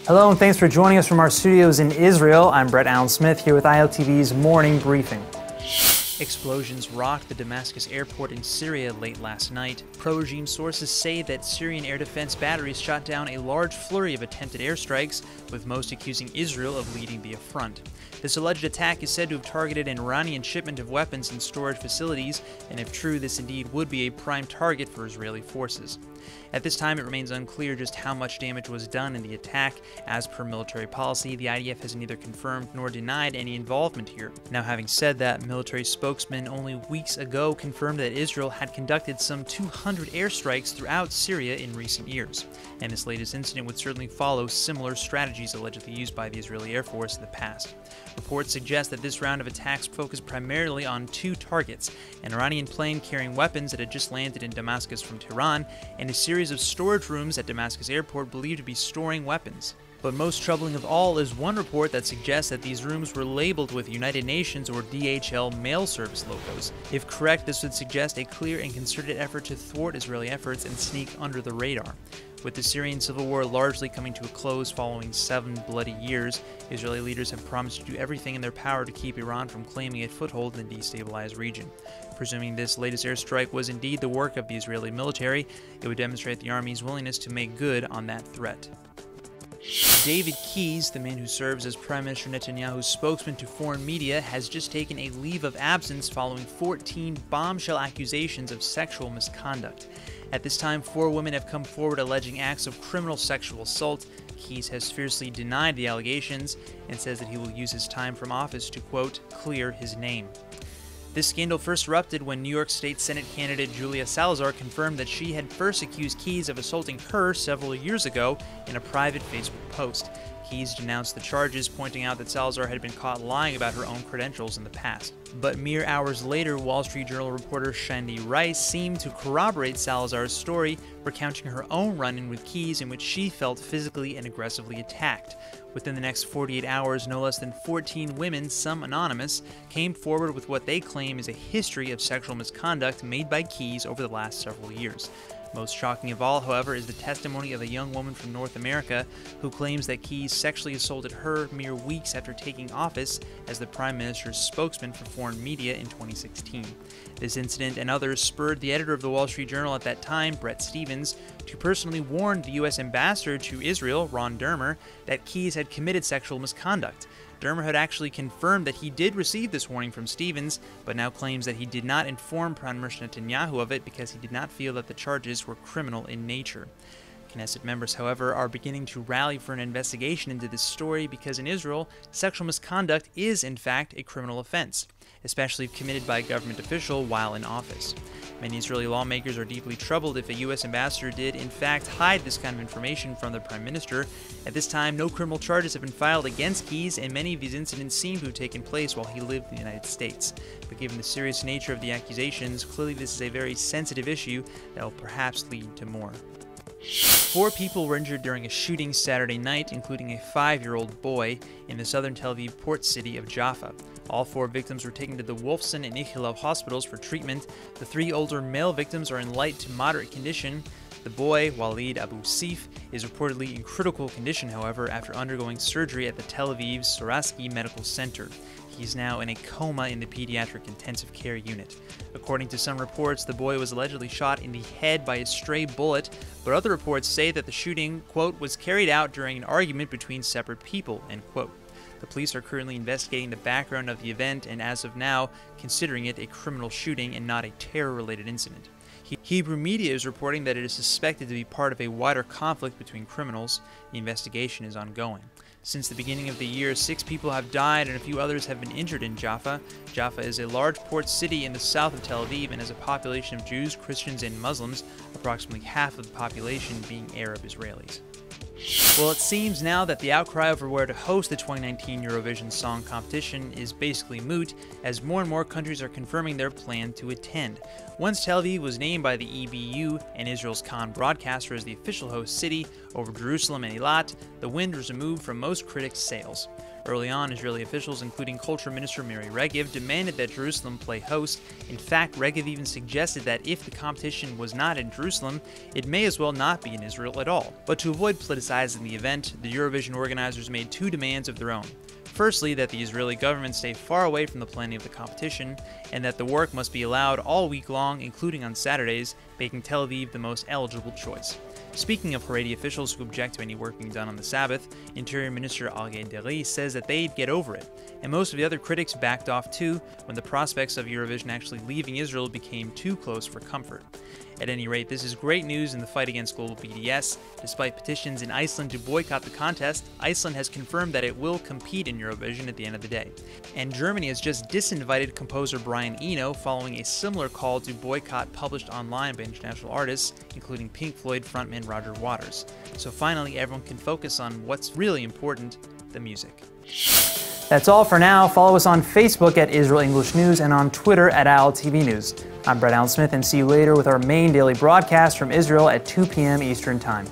Hello and thanks for joining us from our studios in Israel. I'm Brett Allen Smith here with ILTV's Morning Briefing. Explosions rocked the Damascus airport in Syria late last night. Pro-regime sources say that Syrian air defense batteries shot down a large flurry of attempted airstrikes, with most accusing Israel of leading the affront. This alleged attack is said to have targeted an Iranian shipment of weapons and storage facilities, and if true, this indeed would be a prime target for Israeli forces. At this time, it remains unclear just how much damage was done in the attack. As per military policy, the IDF has neither confirmed nor denied any involvement here. Now, having said that, military spokesman only weeks ago confirmed that Israel had conducted some 200 airstrikes throughout Syria in recent years, and this latest incident would certainly follow similar strategies allegedly used by the Israeli Air Force in the past. Reports suggest that this round of attacks focused primarily on two targets: an Iranian plane carrying weapons that had just landed in Damascus from Tehran, and a series of storage rooms at Damascus airport believed to be storing weapons. But most troubling of all is one report that suggests that these rooms were labeled with United Nations or DHL mail service logos. If correct, this would suggest a clear and concerted effort to thwart Israeli efforts and sneak under the radar. With the Syrian civil war largely coming to a close following 7 bloody years, Israeli leaders have promised to do everything in their power to keep Iran from claiming a foothold in the destabilized region. Presuming this latest airstrike was indeed the work of the Israeli military, it would demonstrate the army's willingness to make good on that threat. David Keyes, the man who serves as Prime Minister Netanyahu's spokesman to foreign media, has just taken a leave of absence following 14 bombshell accusations of sexual misconduct. At this time, 4 women have come forward alleging acts of criminal sexual assault. Keyes has fiercely denied the allegations and says that he will use his time from office to, quote, clear his name. This scandal first erupted when New York State Senate candidate Julia Salazar confirmed that she had first accused Keyes of assaulting her several years ago in a private Facebook post. Keyes denounced the charges, pointing out that Salazar had been caught lying about her own credentials in the past. But mere hours later, Wall Street Journal reporter Shandy Rice seemed to corroborate Salazar's story, recounting her own run-in with Keyes in which she felt physically and aggressively attacked. Within the next 48 hours, no less than 14 women, some anonymous, came forward with what they claim is a history of sexual misconduct made by Keyes over the last several years. Most shocking of all, however, is the testimony of a young woman from North America who claims that Keyes sexually assaulted her mere weeks after taking office as the Prime Minister's spokesman for foreign media in 2016. This incident and others spurred the editor of the Wall Street Journal at that time, Bret Stephens, to personally warn the U.S. ambassador to Israel, Ron Dermer, that Keyes had committed sexual misconduct. Dermer had actually confirmed that he did receive this warning from Stephens, but now claims that he did not inform Prime Minister Netanyahu of it because he did not feel that the charges were criminal in nature. Knesset members, however, are beginning to rally for an investigation into this story because in Israel, sexual misconduct is in fact a criminal offense, especially if committed by a government official while in office. Many Israeli lawmakers are deeply troubled if a U.S. ambassador did, in fact, hide this kind of information from the Prime Minister. At this time, no criminal charges have been filed against Keyes, and many of these incidents seem to have taken place while he lived in the United States. But given the serious nature of the accusations, clearly this is a very sensitive issue that will perhaps lead to more. 4 people were injured during a shooting Saturday night, including a 5-year-old boy, in the southern Tel Aviv port city of Jaffa. All 4 victims were taken to the Wolfson and Ichilov hospitals for treatment. The 3 older male victims are in light to moderate condition. The boy, Walid Abu Sif, is reportedly in critical condition, however, after undergoing surgery at the Tel Aviv Soraski Medical Center. He is now in a coma in the pediatric intensive care unit. According to some reports, the boy was allegedly shot in the head by a stray bullet, but other reports say that the shooting, quote, was carried out during an argument between separate people, end quote. The police are currently investigating the background of the event and, as of now, considering it a criminal shooting and not a terror-related incident. Hebrew media is reporting that it is suspected to be part of a wider conflict between criminals. The investigation is ongoing. Since the beginning of the year, 6 people have died and a few others have been injured in Jaffa. Jaffa is a large port city in the south of Tel Aviv and has a population of Jews, Christians, and Muslims, approximately half of the population being Arab Israelis. Well, it seems now that the outcry over where to host the 2019 Eurovision Song Competition is basically moot, as more and more countries are confirming their plan to attend. Once Tel Aviv was named by the EBU and Israel's Khan broadcaster as the official host city over Jerusalem and Eilat, the wind was removed from most critics' sails. Early on, Israeli officials, including Culture Minister Miri Regev, demanded that Jerusalem play host. In fact, Regev even suggested that if the competition was not in Jerusalem, it may as well not be in Israel at all. But to avoid politicizing the event, the Eurovision organizers made two demands of their own. Firstly, that the Israeli government stay far away from the planning of the competition, and that the work must be allowed all week long, including on Saturdays, making Tel Aviv the most eligible choice. Speaking of Haredi officials who object to any work being done on the Sabbath, Interior Minister Aryeh Deri says that they'd get over it, and most of the other critics backed off too when the prospects of Eurovision actually leaving Israel became too close for comfort. At any rate, this is great news in the fight against global BDS. Despite petitions in Iceland to boycott the contest, Iceland has confirmed that it will compete in Eurovision at the end of the day. And Germany has just disinvited composer Brian Eno following a similar call to boycott published online by international artists, including Pink Floyd frontman Roger Waters. So finally, everyone can focus on what's really important, the music. That's all for now. Follow us on Facebook at Israel English News and on Twitter at ILTV News. I'm Brett Allen Smith, and see you later with our main daily broadcast from Israel at 2 p.m. Eastern Time.